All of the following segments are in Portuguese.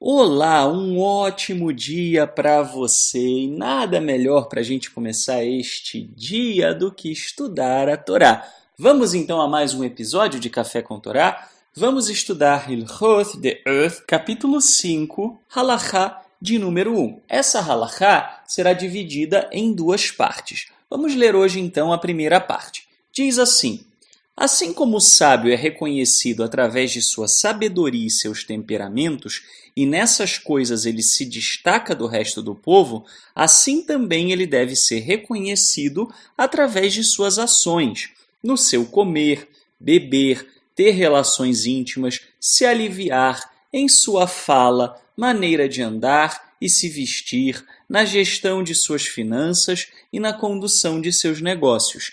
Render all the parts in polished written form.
Olá, um ótimo dia para você e nada melhor para a gente começar este dia do que estudar a Torá. Vamos então a mais um episódio de Café com Torá? Vamos estudar Hilchot de Earth, capítulo 5, Halachá de número 1. Essa Halachá será dividida em duas partes. Vamos ler hoje então a primeira parte. Diz assim: assim como o sábio é reconhecido através de sua sabedoria e seus temperamentos, e nessas coisas ele se destaca do resto do povo, assim também ele deve ser reconhecido através de suas ações, no seu comer, beber, ter relações íntimas, se aliviar, em sua fala, maneira de andar e se vestir, na gestão de suas finanças e na condução de seus negócios.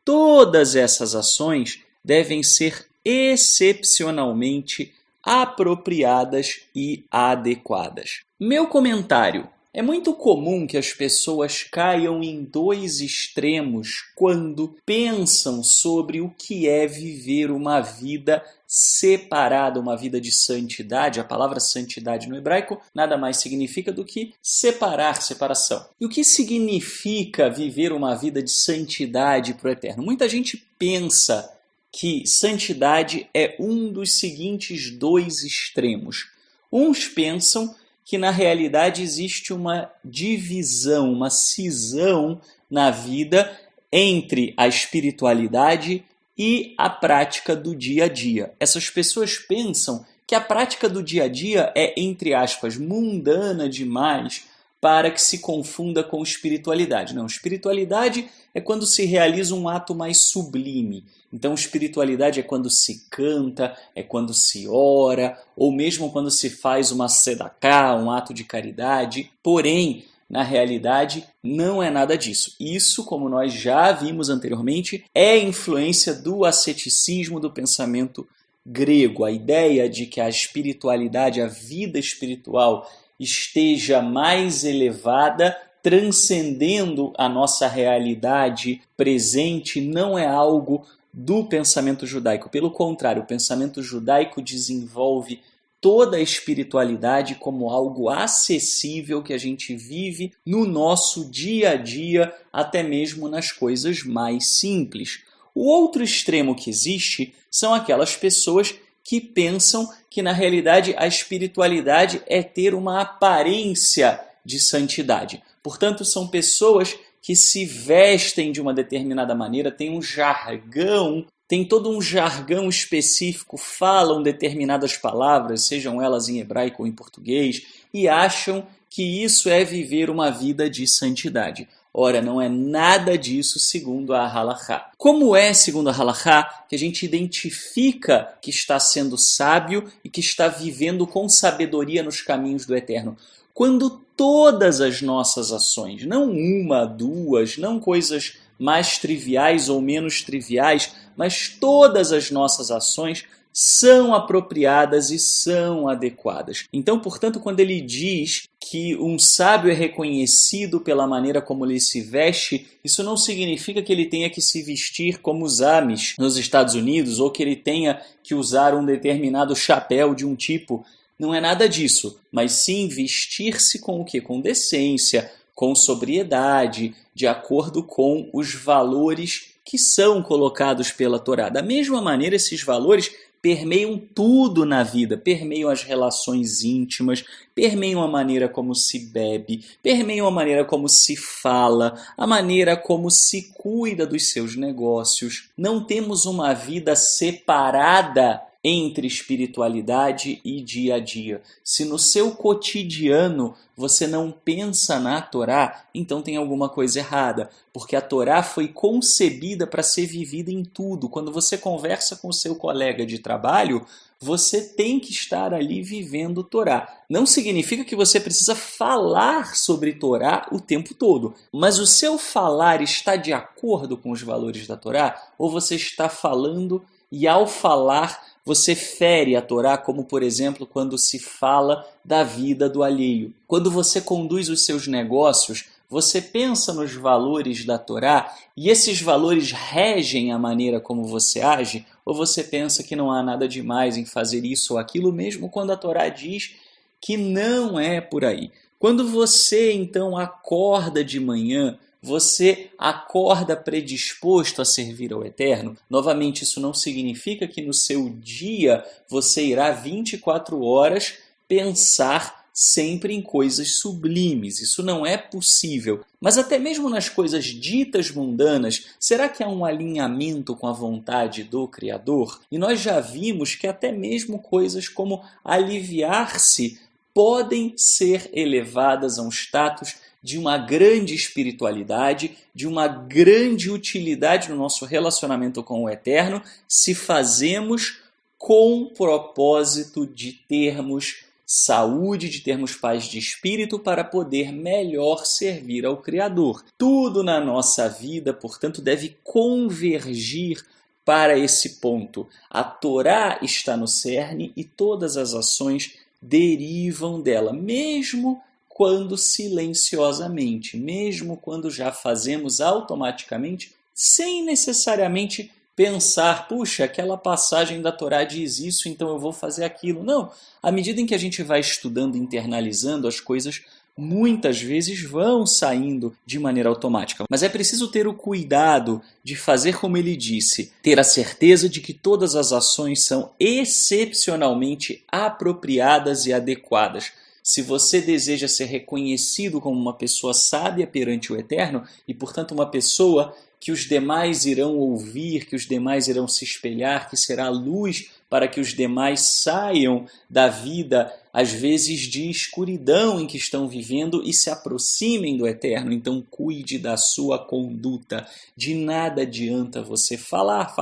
Todas essas ações devem ser excepcionalmente apropriadas e adequadas. Meu comentário: é muito comum que as pessoas caiam em dois extremos quando pensam sobre o que é viver uma vida separada, uma vida de santidade. A palavra santidade no hebraico nada mais significa do que separar, separação. E o que significa viver uma vida de santidade para o eterno? Muita gente pensa que santidade é um dos seguintes dois extremos. Uns pensam que na realidade existe uma divisão, uma cisão na vida entre a espiritualidade e a prática do dia a dia. Essas pessoas pensam que a prática do dia a dia é, entre aspas, mundana demais para que se confunda com espiritualidade. Não, espiritualidade é quando se realiza um ato mais sublime. Então, espiritualidade é quando se canta, é quando se ora, ou mesmo quando se faz uma tzedakah, um ato de caridade. Porém, na realidade, não é nada disso. Isso, como nós já vimos anteriormente, é influência do asceticismo, do pensamento grego. A ideia de que a espiritualidade, a vida espiritual, esteja mais elevada, transcendendo a nossa realidade presente, não é algo do pensamento judaico. Pelo contrário, o pensamento judaico desenvolve toda a espiritualidade como algo acessível que a gente vive no nosso dia a dia, até mesmo nas coisas mais simples. O outro extremo que existe são aquelas pessoas que pensam que na realidade a espiritualidade é ter uma aparência de santidade. Portanto, são pessoas que se vestem de uma determinada maneira, têm um jargão, tem todo um jargão específico, falam determinadas palavras, sejam elas em hebraico ou em português, e acham que isso é viver uma vida de santidade. Ora, não é nada disso segundo a Halachá. Como é, segundo a Halachá, que a gente identifica que está sendo sábio e que está vivendo com sabedoria nos caminhos do Eterno? Quando todas as nossas ações, não uma, duas, não coisas mais triviais ou menos triviais, mas todas as nossas ações são apropriadas e são adequadas. Então, portanto, quando ele diz que um sábio é reconhecido pela maneira como ele se veste, isso não significa que ele tenha que se vestir como os Amish nos Estados Unidos ou que ele tenha que usar um determinado chapéu de um tipo. Não é nada disso, mas sim vestir-se com o quê? Com decência, com sobriedade, de acordo com os valores que são colocados pela Torá. Da mesma maneira, esses valores permeiam tudo na vida, permeiam as relações íntimas, permeiam a maneira como se bebe, permeiam a maneira como se fala, a maneira como se cuida dos seus negócios. Não temos uma vida separada entre espiritualidade e dia a dia. Se no seu cotidiano você não pensa na Torá, então tem alguma coisa errada, porque a Torá foi concebida para ser vivida em tudo. Quando você conversa com o seu colega de trabalho, você tem que estar ali vivendo Torá. Não significa que você precisa falar sobre Torá o tempo todo, mas o seu falar está de acordo com os valores da Torá? Ou você está falando e ao falar você fere a Torá, como por exemplo quando se fala da vida do alheio. Quando você conduz os seus negócios, você pensa nos valores da Torá e esses valores regem a maneira como você age? Ou você pensa que não há nada demais em fazer isso ou aquilo, mesmo quando a Torá diz que não é por aí. Quando você então acorda de manhã, você acorda predisposto a servir ao Eterno. Novamente, isso não significa que no seu dia você irá 24 horas pensar sempre em coisas sublimes. Isso não é possível. Mas até mesmo nas coisas ditas mundanas, será que há um alinhamento com a vontade do Criador? E nós já vimos que até mesmo coisas como aliviar-se podem ser elevadas a um status de uma grande espiritualidade, de uma grande utilidade no nosso relacionamento com o Eterno, se fazemos com o propósito de termos saúde, de termos paz de espírito para poder melhor servir ao Criador. Tudo na nossa vida, portanto, deve convergir para esse ponto. A Torá está no cerne e todas as ações derivam dela, mesmo quando silenciosamente, mesmo quando já fazemos automaticamente, sem necessariamente pensar, puxa, aquela passagem da Torá diz isso, então eu vou fazer aquilo. Não, à medida em que a gente vai estudando, internalizando as coisas, muitas vezes vão saindo de maneira automática. Mas é preciso ter o cuidado de fazer como ele disse, ter a certeza de que todas as ações são excepcionalmente apropriadas e adequadas. Se você deseja ser reconhecido como uma pessoa sábia perante o Eterno e, portanto, uma pessoa que os demais irão ouvir, que os demais irão se espelhar, que será luz para que os demais saiam da vida, às vezes de escuridão em que estão vivendo e se aproximem do Eterno. Então cuide da sua conduta. De nada adianta você falar,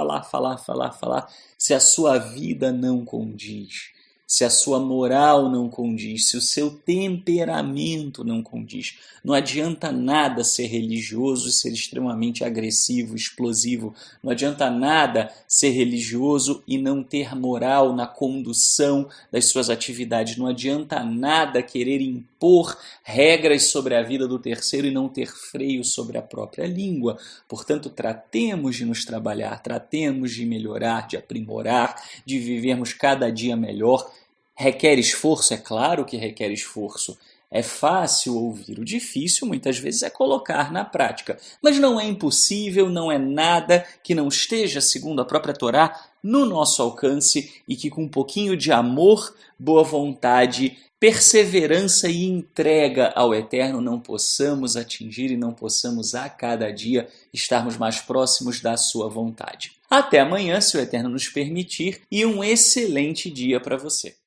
se a sua vida não condiz. Se a sua moral não condiz, se o seu temperamento não condiz. Não adianta nada ser religioso e ser extremamente agressivo, explosivo. Não adianta nada ser religioso e não ter moral na condução das suas atividades. Não adianta nada querer impor regras sobre a vida do terceiro e não ter freio sobre a própria língua. Portanto, tratemos de nos trabalhar, tratemos de melhorar, de aprimorar, de vivermos cada dia melhor. Requer esforço? É claro que requer esforço. É fácil ouvir, o difícil muitas vezes é colocar na prática. Mas não é impossível, não é nada que não esteja, segundo a própria Torá, no nosso alcance e que com um pouquinho de amor, boa vontade, perseverança e entrega ao Eterno não possamos atingir e não possamos a cada dia estarmos mais próximos da sua vontade. Até amanhã, se o Eterno nos permitir, e um excelente dia para você.